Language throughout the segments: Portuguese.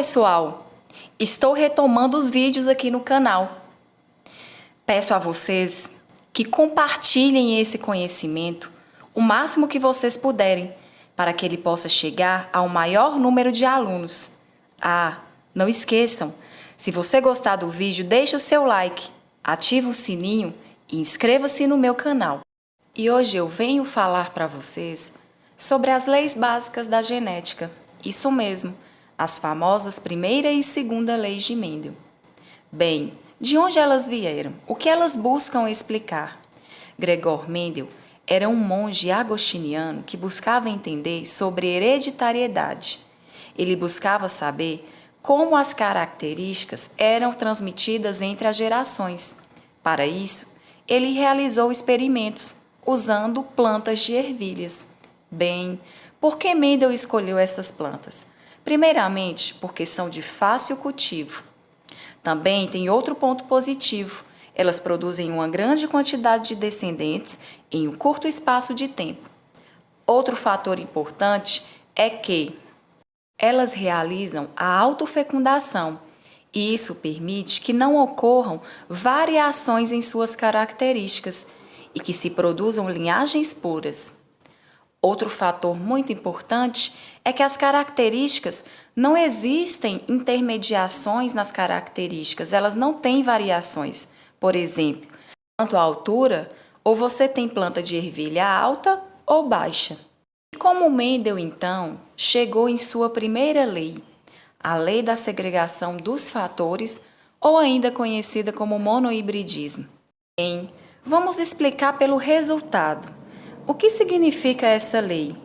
pessoal! Estou retomando os vídeos aqui no canal. Peço a vocês que compartilhem esse conhecimento o máximo que vocês puderem, para que ele possa chegar ao maior número de alunos. Não esqueçam, se você gostar do vídeo, deixe o seu like, ative o sininho e inscreva-se no meu canal. E hoje eu venho falar para vocês sobre as leis básicas da genética. Isso mesmo, as famosas primeira e segunda leis de Mendel. Bem, de onde elas vieram? O que elas buscam explicar? Gregor Mendel era um monge agostiniano que buscava entender sobre hereditariedade. Ele buscava saber como as características eram transmitidas entre as gerações. Para isso, ele realizou experimentos usando plantas de ervilhas. Bem, por que Mendel escolheu essas plantas? Primeiramente, porque são de fácil cultivo. Também tem outro ponto positivo. Elas produzem uma grande quantidade de descendentes em um curto espaço de tempo. Outro fator importante é que elas realizam a autofecundação, e isso permite que não ocorram variações em suas características e que se produzam linhagens puras. Outro fator muito importante é que as características não existem intermediações nas características, elas não têm variações. Por exemplo, quanto à altura, ou você tem planta de ervilha alta ou baixa. E como Mendel, então, chegou em sua primeira lei, a lei da segregação dos fatores, ou ainda conhecida como monohibridismo? Bem, vamos explicar pelo resultado. O que significa essa lei?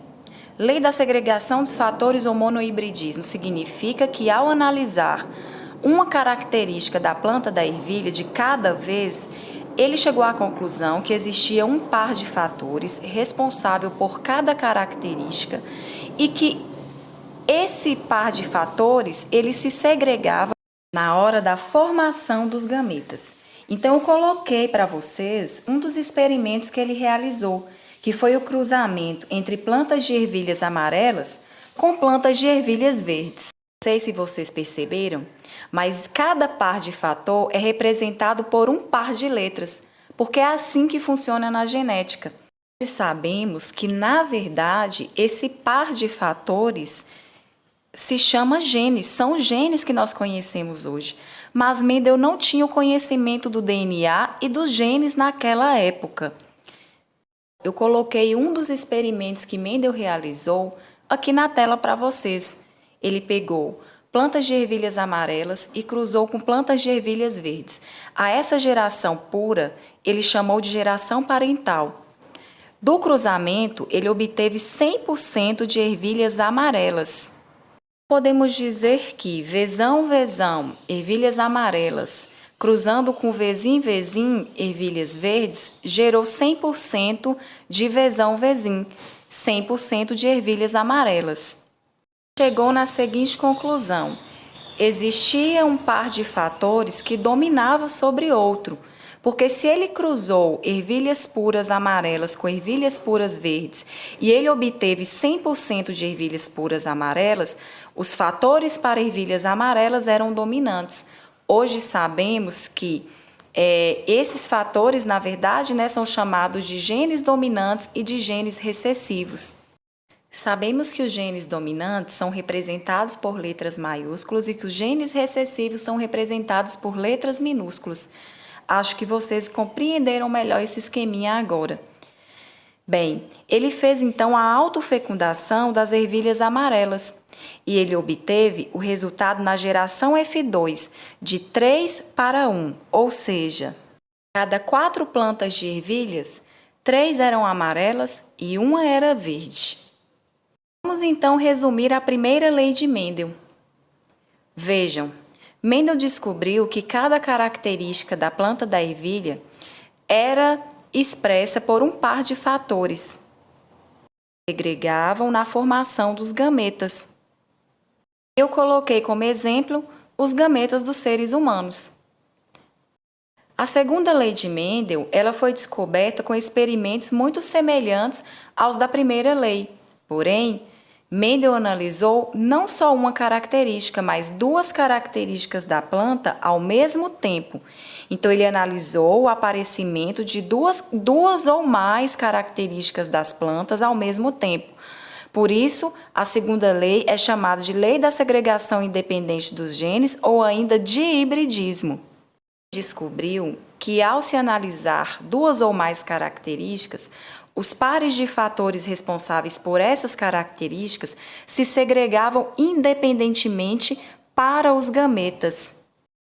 Lei da segregação dos fatores ou monohibridismo significa que, ao analisar uma característica da planta da ervilha de cada vez, ele chegou à conclusão que existia um par de fatores responsável por cada característica e que esse par de fatores ele se segregava na hora da formação dos gametas. Então, eu coloquei para vocês um dos experimentos que ele realizou, que foi o cruzamento entre plantas de ervilhas amarelas com plantas de ervilhas verdes. Não sei se vocês perceberam, mas cada par de fator é representado por um par de letras, porque é assim que funciona na genética. Sabemos que, na verdade, esse par de fatores se chama genes, são genes que nós conhecemos hoje. Mas Mendel não tinha o conhecimento do DNA e dos genes naquela época. Eu coloquei um dos experimentos que Mendel realizou aqui na tela para vocês. Ele pegou plantas de ervilhas amarelas e cruzou com plantas de ervilhas verdes. A essa geração pura, ele chamou de geração parental. Do cruzamento, ele obteve 100% de ervilhas amarelas. Podemos dizer que vezão, ervilhas amarelas, cruzando com vezim, ervilhas verdes, gerou 100% de vezão, 100% de ervilhas amarelas. Chegou na seguinte conclusão: existia um par de fatores que dominava sobre outro, porque se ele cruzou ervilhas puras amarelas com ervilhas puras verdes e ele obteve 100% de ervilhas puras amarelas, os fatores para ervilhas amarelas eram dominantes. Hoje sabemos que esses fatores, na verdade, são chamados de genes dominantes e de genes recessivos. Sabemos que os genes dominantes são representados por letras maiúsculas e que os genes recessivos são representados por letras minúsculas. Acho que vocês compreenderam melhor esse esqueminha agora. Bem, ele fez então a autofecundação das ervilhas amarelas e ele obteve o resultado na geração F2 de 3:1, ou seja, cada 4 plantas de ervilhas, 3 eram amarelas e 1 era verde. Vamos então resumir a primeira lei de Mendel. Vejam, Mendel descobriu que cada característica da planta da ervilha era expressa por um par de fatores que segregavam na formação dos gametas. Eu coloquei como exemplo os gametas dos seres humanos. A segunda lei de Mendel, ela foi descoberta com experimentos muito semelhantes aos da primeira lei, porém, Mendel analisou não só uma característica, mas duas características da planta ao mesmo tempo. Então, ele analisou o aparecimento de duas ou mais características das plantas ao mesmo tempo. Por isso, a segunda lei é chamada de lei da segregação independente dos genes ou ainda de hibridismo. Descobriu que, ao se analisar duas ou mais características, os pares de fatores responsáveis por essas características se segregavam independentemente para os gametas.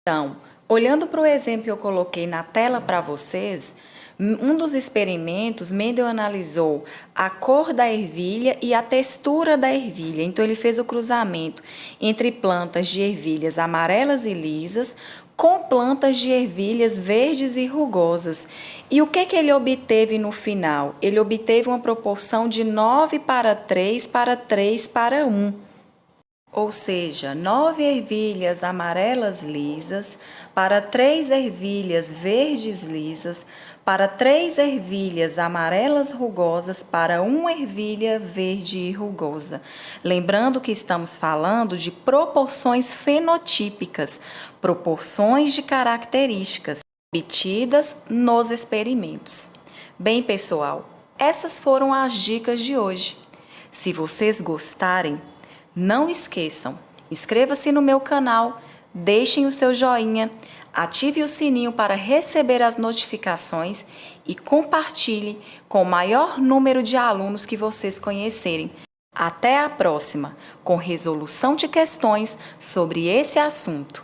Então, olhando para o exemplo que eu coloquei na tela para vocês, um dos experimentos, Mendel analisou a cor da ervilha e a textura da ervilha. Então, ele fez o cruzamento entre plantas de ervilhas amarelas e lisas com plantas de ervilhas verdes e rugosas. E o que ele obteve no final? Ele obteve uma proporção de 9:3 para 3 para 1. Ou seja, 9 ervilhas amarelas lisas para 3 ervilhas verdes lisas para 3 ervilhas amarelas rugosas para 1 ervilha verde e rugosa. Lembrando que estamos falando de proporções fenotípicas, proporções de características obtidas nos experimentos. Bem, pessoal, essas foram as dicas de hoje. Se vocês gostarem, não esqueçam, inscreva-se no meu canal, deixem o seu joinha, ative o sininho para receber as notificações e compartilhe com o maior número de alunos que vocês conhecerem. Até a próxima, com resolução de questões sobre esse assunto.